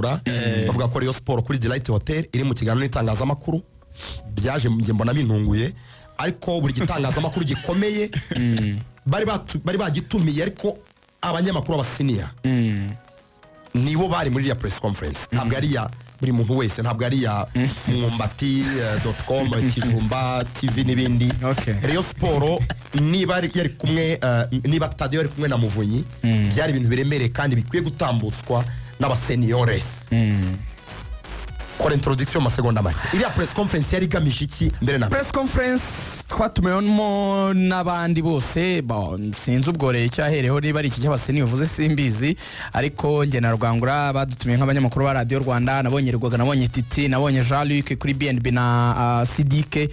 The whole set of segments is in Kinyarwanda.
bavuga ko Rayon Sport kuri Delight Hotel iri mu kiganiro n'itangazamakuru byaje nge mbona bintunguye ariko buri gitangazamakuru gikomeye bari bagitumiye ariko abanyamakuru abasiniya nibo bari muri ya press conference ntabwo ari ya buri muntu wese ntabwo ari ya mumbati.com Kijumba TV n'ibindi Rayon Sport niba yari kumwe niba Tadio yari kumwe na Muvunyi byari ibintu biremereye kandi bikwiye gutambutswa n'abaseniores kora introduction masegonda make iriya press conference yari gamije iki mbere na press conference twatumeyemo n'abandi bose sinzi ubworeye cyahereho niba ari iki cy'abaseni bivuze simbizi ariko nge na Rwangura badutumiye nk'abanyamakuru ba Radio Rwanda nabonye Rwaga nabonye Titi nabonye Jean-Luc kuri BNB na Sidike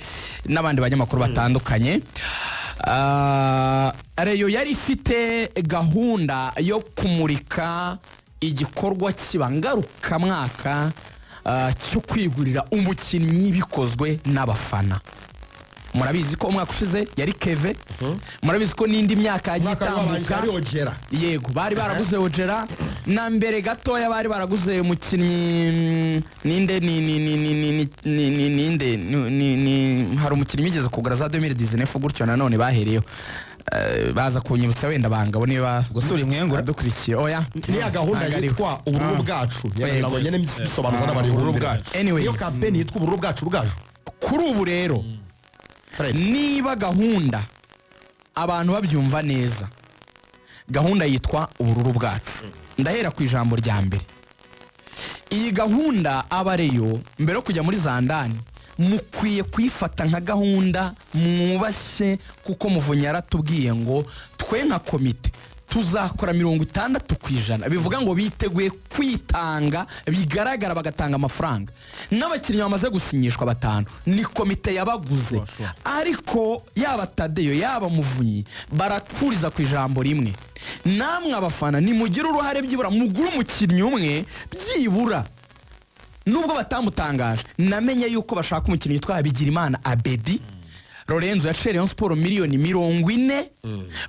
n'abandi banyamakuru batandukanye. Rayon yari ifite gahunda yo kumurika igikorwa kibangaruka mwaka cyo kwigurira umukinnyi bikozwe n'abafana. Murabizi ko umwaka ushize yari Keve murabizi ko n'indi myaka yagitambuka yego bari baraguze Ojera na mbere gatoya bari baraguze umukinnyi ninde ni hari umukinnyi migeze kugura za 2019 gutyo nanone bahereyeho baza kunyibutsa wenda bangabo niba gusura imwengo dukurikiye oya ni gahunda yitwa ubururu bwacu nabo nyene bisobanuza n'abari ubururu bwacu iyo campaign yitwa ubururu bwacu bwaje kuri ubu rero niba gahunda abantu babyumva neza gahunda yitwa ubururu bwacu ndahera ku ijambo rya mbere iyi gahunda abareyo mbere kujya muri zandani mukwiye kwifata nka gahunda mwubashye kuko Muvunyi yaratubwiye ngo twe nka komite tuzakora 60% bivuga ngo biteguye kwitanga bigaragara bagatanga amafaranga n'abakinnyi bamaze gusinyishwa batanu ni komite yabaguze ariko yaba Tadeyo yaba Muvunyi barakuriza ku ijambo rimwe namwe abafana nimugira uruhare byibura mugura umukinnyi umwe byibura nubwo batamutangaje namenye yuko bashaka umukinnyi yitwa Bigirimana Abedi Lorenzo yaciye Rayon Sport miliyoni 40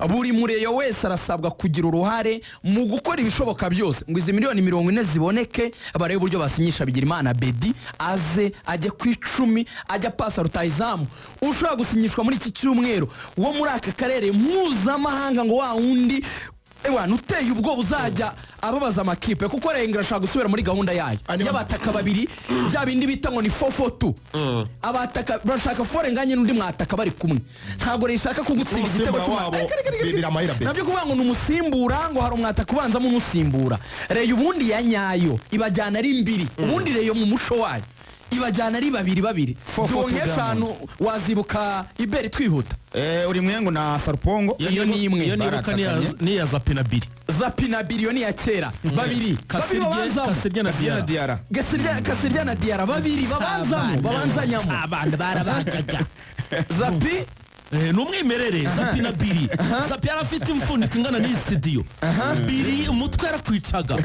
buri mureyo wese arasabwa kugira uruhare mu gukora ibishoboka byose ngo izi miliyoni 40 ziboneke barebe uburyo basinyisha Bigirimana Abedi aze ajye ku 10 ajya pasa rutayizamu ushaka gusinyishwa muri iki cyumweru wo muri aka karere mpuzamahanga ngo wa wundi ewa nuteye ubwo buzajya ababaza amakipe kuko Renga ashaka gusubira muri gahunda yayo y'abataka babiri bya bindi bita ngo ni 442 abataka bashaka forenganye n'undi mwataka bari kumwe ntago rishaka kugutsinda igitego cy'umwabo nabyo kuvuga ngo numusimbura ngo hari umwataka kubanzamo umusimbura Reyo ubundi ya nyayo ibajyana ari 2 ubundi Reyo mu muco wayo ibajyana ari 2 eshanu wazibuka iberi twihuta uri mwengo na Sarupongo iyo ni imwe iyo nibuka ni ya Zapinabiri yo ni ya kera 2 Kasirya na Diara Kasirya na Diara 2 babanzanyamo abandi barabagaga Zapi numwimerere Zapinabiri Zapi yarafite imfuniko ingana ni studio biri umutwe yarakwicaga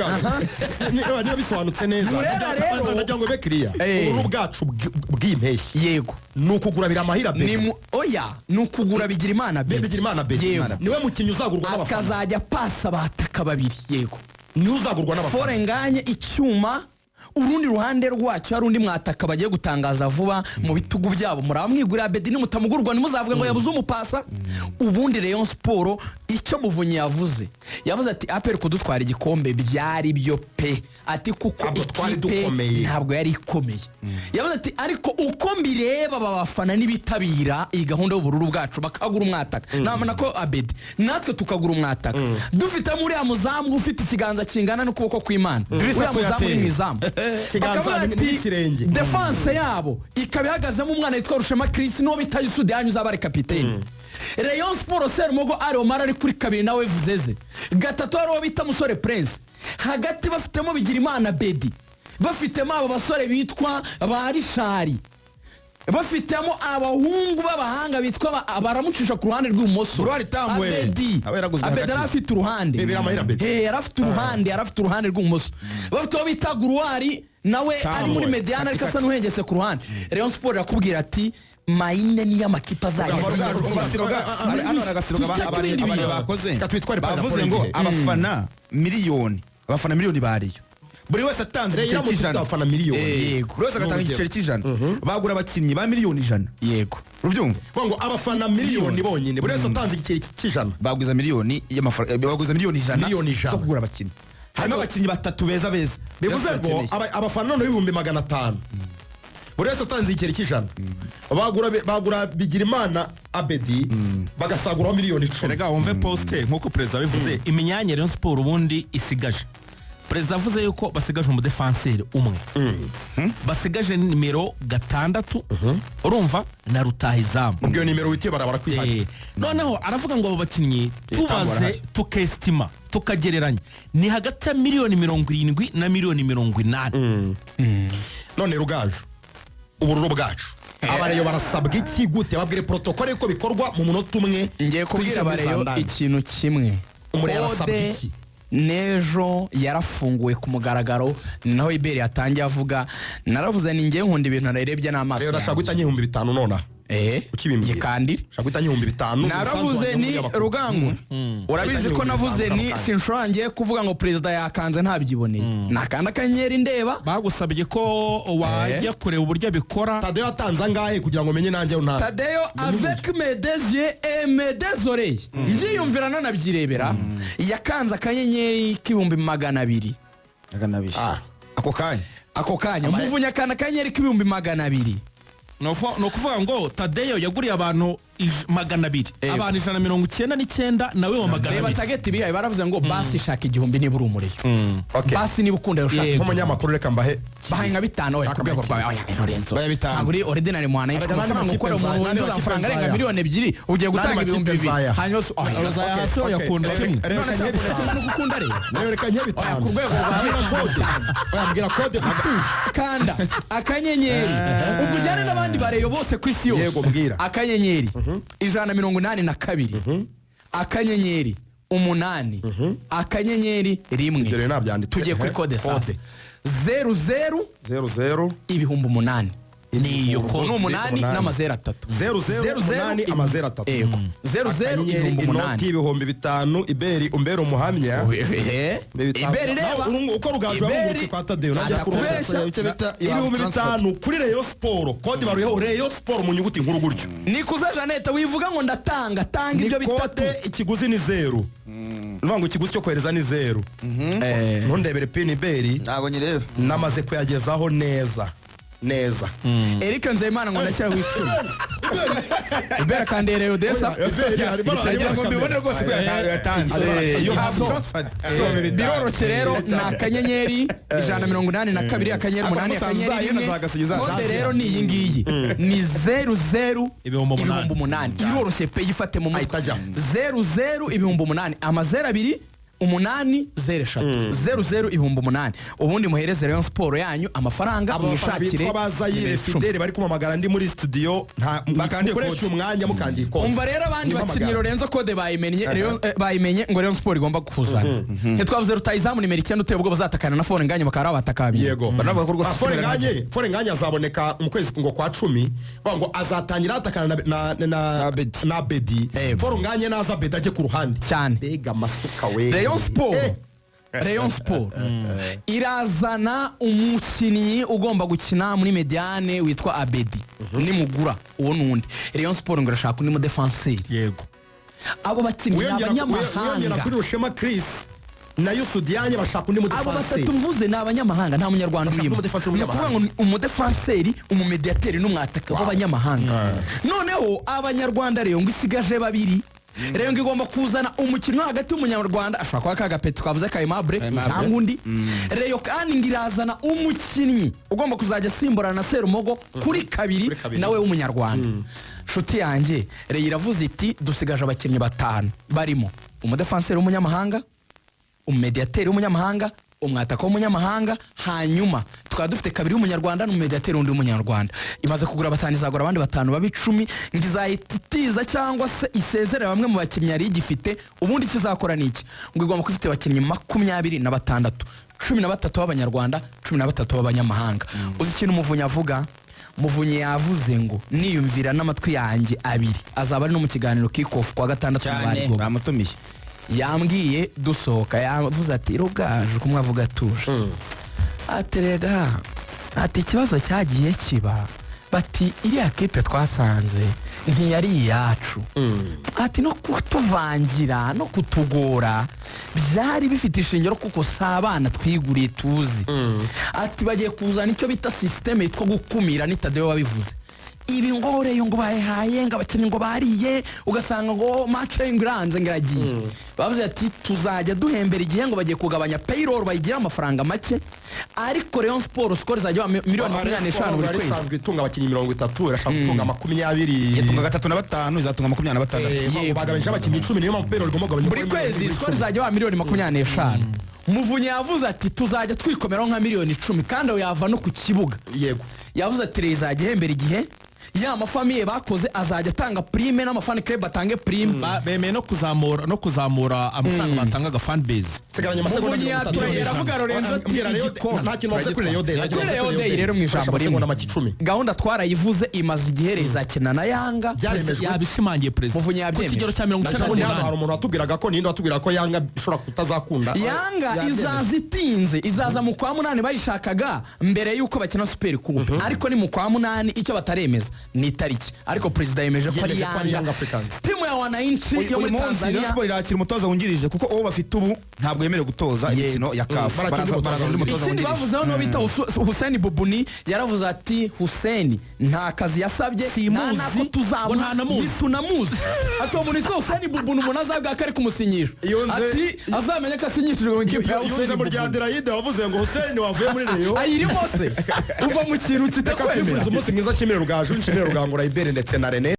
niba bisobanutse neza ndagira ngo be clear ubururu bwacu bw'impeshyi yego nukugura biramahira ni oya nukugura Bigirimana Bigirimana niwe mukinnyi uzagurwa n'abafana akazajya pasa bataka 2 yego ni uzagurwa n'abafana forenganye icyuma urundi ruhande rwacyo hari undi mwataka bagiye gutangaza vuba mu bitugu byabo muramwigurira Abedi nimutamugurwa nimuzavuga ngo yabuze umupasa ubundi Rayon Sport icyo Muvunyi yavuze ati APR kudutwara igikombe byari byo pe ati kuko ikipe ntabwo yari ikomeye yavuze ati ariko uko mbireba babafana nibitabira iyi gahunda y'ubururu bwacu bakagura umwataka namana ko Abedi natwe tukagura umwataka dufite muri ya muzamu ufite ikiganza kingana n'ukuboko kw'Imana uriya muzamu ni mwizamu kiganza n'ikirenge defense yabo ikabihagazemo umwana yitwa Rushema Chris no bitaye Sudi yanyuza abari kapiteni Rayon Sport Serumogo ari Omar ari kuri 2 nawe vuzeze gatatu ari bita Musore Prince hagati bafitemo Bigirimana Abedi bafitemo abo basore bitwa Barishari bafitemo abahungu b'abahanga bitwa baramucisha ku ruhande rw'imoso Abedi arafite uruhande yarafite uruhande rw'imoso bafite bita Guruari nawe ari muri Mediana ariko asa n'uhengese ku ruhande Rayon Sport yakubwira ati Maine ni y'amakipe azajya bakoze bavuze ngo abafana miliyoni bariyo buri wese atanze Reyo igiceri iramutse ifite cy'ijana abafana miliyoni yego buri wese agatanga igiceri cy'ijana bagura abakinnyi ba miliyoni 100 yego urubyumva kuvuga ngo abafana miliyoni bonyine buri wese atanze igiceri cy'ijana baguza miliyoni y'amafaranga baguza miliyoni 100 Miliyoni 100 zo kugura abakinnyi harimo abakinnyi batatu beza bivuze ngo abafana none ibihumbi 500 buri wese atanze igiceri cy'ijana bagura Bigirimana Abedi bagasaguraho miliyoni 10. rega wumve poste nk'uko perezida bivuze imyanya Rayon Sport ubundi isigaje perezida avuze yuko basigaje umudefanseri umwe basigaje nimero 6 urumva na Rutahizamu ubwo nimero witiye barabara kwihana noneho aravuga ngo abo bakinnyi tubaze tukestima tukagereranya ni hagati ya miliyoni 70 na miliyoni 80. none Rugaju ubururu bwacu abareyo barasabwa iki gute babwire protocole ko bikorwa mu munota umwe ngiye kubwira abareyo ikintu kimwe umurero arasabwa iki nejo yarafunguwe ku mugaragaro naho Iberi yatangiye avuga naravuze ni ngiye nkunda ibintu narebye n'amaso rero nashaka guhita nk'ibihumbi 5 nona ukibimbye kandi nashaka guhita nk'ibihumbi 5 naravuze ni Rugango urabizi ko navuze ni sinshurangiye kuvuga ngo perezida yakanze ntabyiboneye nakanda akanyenyeri ndeba bagusabye ko wajya kureba uburyo bikora Tadeyo atanze angahe kugira ngo menye nanjye nta Tadeyo avec mes deux yeux et mes deux oreilles njiyumvira nanabyirebera yakanze akanyenyeri k'ibihumbi 200 ako kanya muvunya akana akanyenyeri k'ibihumbi 200 no kuvuga ngo Tadeyo yaguriye abantu 200 abantu 199 nawe wa 200 reba tageti bihaye baravuze ngo basi shaka igihumbi niba uri umureyo basi niba ukunda ushaka nk'umunyamakuru reka mbahe bahaye nka 5 oya ku rwego rwawe Lorenzo ntabwo uri ordinary mwana y'icyo amafaranga ukora umuntu wundi amafaranga arenga miliyoni 2 ugiye gutanga ibihumbi 2 hanyuma uzaya hasi yakunda kimwe none se ukunda no gukunda rero reka nke 5 ku rwego rwawe mbwira code kanda akanyenyeri ubwo ujyane n'abandi bareyo bose ku isi yose yego mbwira akanyenyeri 182 akanyenyeri 8 akanyenyeri 1 tugiye kuri code sasa 00 ibihumbi 8 niyo code n'umunani n'amazero 3 008 amazero 3 yego 00 ibihumbi 8 ibihumbi 5 Iberi umbera umuhamya Iberi reba uko Rugaju yabungutse kwa Tadeyo najya kubesha ibihumbi 5 kuri Rayon Sport code baruyeho Rayon Sport mu nyuguti nkuru gutyo nikuza Janete wivuga ngo ndatanga tanga ibyo bitatu ikiguzi ni 0 ngo ikiguzi cyo kohereza ni 0 ntundebere pin Iberi ntago nyireba namaze kuyagezaho neza Eric Nzeyimana ngo ndashyira wicumi Ibera kandi Rayon Desa mbibone rwose ko yatanze you have transferred biroroshye rero na akanyenyeri 182 akanyenyeri 8 akanyenyeri 1 none rero ni iyi ngiyi ni 00 ibihumbi 8 iroroshye pe yifate mu mutwe 00 ibihumbi 8 amazero 2 8 03 ibihumbi 8 ubundi muhereze Rayon Sport yanyu amafaranga mwishakire abazayire Fidele bari kumamagara ndi muri studio nta mukoresha umwanya mukandi ko umva rero abandi bakinnyi Lorenzo code bayimenye ngo Rayon Sport igomba kuzana ntitwavuze Rutahizamu nimero 9 uteye ubwo bazatakana na Fore Nganye bakara batakabye yego banavuga ko rwose Fore Nganye azaboneka mu kwezi ngo kwa 10 ngo azatangira atakana na Bedi Fore Nganye naza Bedi aje ku ruhande cyane bega masuka we Rayon Sport irazana umukinnyi ugomba gukina muri Mediane witwa Abedi nimugura uwo nundi Rayon Sport ngo irashaka undi mu defenseur yego abo bakinnyi abanyamahanga kuri Rushema Chris na Yusudianye bashaka undi mu defenseur abo batatu mvuze ni abanyamahanga nta munyarwanda urimo kuvuga ngo umudefenseur umumediateur n'umwataka w'abanyamahanga noneho abanyarwanda rero ngo isigaje babiri rero ngigomba kuzana umukinnyi hagati y'umunyarwanda ashaka kwa Kagapeti twavuze Kayimable cyangwa undi rero kandi ngirazana umukinnyi ugomba kuzajya simburana na Serumogo kuri kabiri nawe w'umunyarwanda shuti yanjye rero iravuze iti dusigaje abakinnyi 5 barimo umudefenseur w'umunyamahanga umumediateur w'umunyamahanga umwataka w'umunyamahanga hanyuma tukaba dufite kabiri y'umunyarwanda n'umumediateur undi w'umunyarwanda imaze kugura batanu izagura abandi 5 babicumi ngizahitiza cyangwa se isezerera bamwe mu bakinnyi yari igifite ubundi kizakora niki ngo igomba kwifite abakinnyi 26 13 b'abanyarwanda 13 b'abanyamahanga uzi ikintu Muvunyi avuga Muvunyi yavuze ngo niyumvira n'amatwi yanjye abiri azaba ari no mu kiganiro kickoff kwa 6 bari yambwiye dusohoka yavuze ati Rugaju kumwe avuga tuje aterega ati ikibazo cyagiye kiba bati iriya kipe twasanze ntiyari iyacu ati no kutuvangira no kutugora byari bifite ishingiro kuko si abana twiguriye tuzi ati bagiye kuzana icyo bita sisiteme yitwa gukumira ni Tadeo wabivuze ibi ngo reyo ngo bayihaye ngo abakinnyi ngo bariye ugasanga ngo match y'ingiranze ngiragiye bavuze ati tuzajya duhembera igihe ngo bagiye kugabanya payroll bayigira amafaranga make ariko Rayon Sport score zajya miliyoni 25 buri kwezi isanzwe itunga abakinnyi 30 irashaka gutunga 20 yatunga 35 izatunga 26 bagabanyije abakinnyi 10 niyo mpamvu payroll igomba kugabanya buri kwezi score zajya miliyoni 25 Muvunyi yavuze ati tuzajya twikomeraho nka miliyoni 10 kandi aho yava no ku kibuga yego yavuze ati rezajya ihembera igihe ya mafamiye bakoze azajya atanga prime n'amafani club atange prime bemeye no kuzamura amafaranga batangaga fan base sigaranye amasegonda Muvunyi yaturayera avuga Lorenzo nta kintu wavuze kuri Rayon Day rero mu ijambo rimwe rimwe gahunda twarayivuze imaze igihe rezakina na Yanga yabishimangiye perezida Muvunyi ku yabyemeye kigero cya hari 98 umuntu watubwiraga ko ninde watubwira ko Yanga ishobora kutazakunda Yanga izaza itinze izaza mu kwa 8 bayishakaga mbere yuko bakina Super Coupe ariko ni mu kwa 8 icyo bataremeza ni tariki ariko president yemeje ko ari Yanga timu ya wananchi yo muri Tanzania Sport irakira umutoza wungirije kuko uwo bafite ubu ntabwo yemerewe gutoza imikino ya CAF baraza undi mutoza ikindi wungirije bavuzeho no bita Hussein Bubuni yaravuze ati Hussein nta kazi yasabye nta ko tuzabona tunamuzi ati uwo muntu Hussein Bubuni umuntu azabwa kari kumusinyisha ati azamenye ko asinyishijwe mu kipe ya Hussein Bubuni Adelaide wavuze ngo Hussein wavuye muri Rayon ayirimo se uva mu kintu kitakwemera umunsi mwiza cy'imere rugaju n'imere rugangura Ibere ndetse na René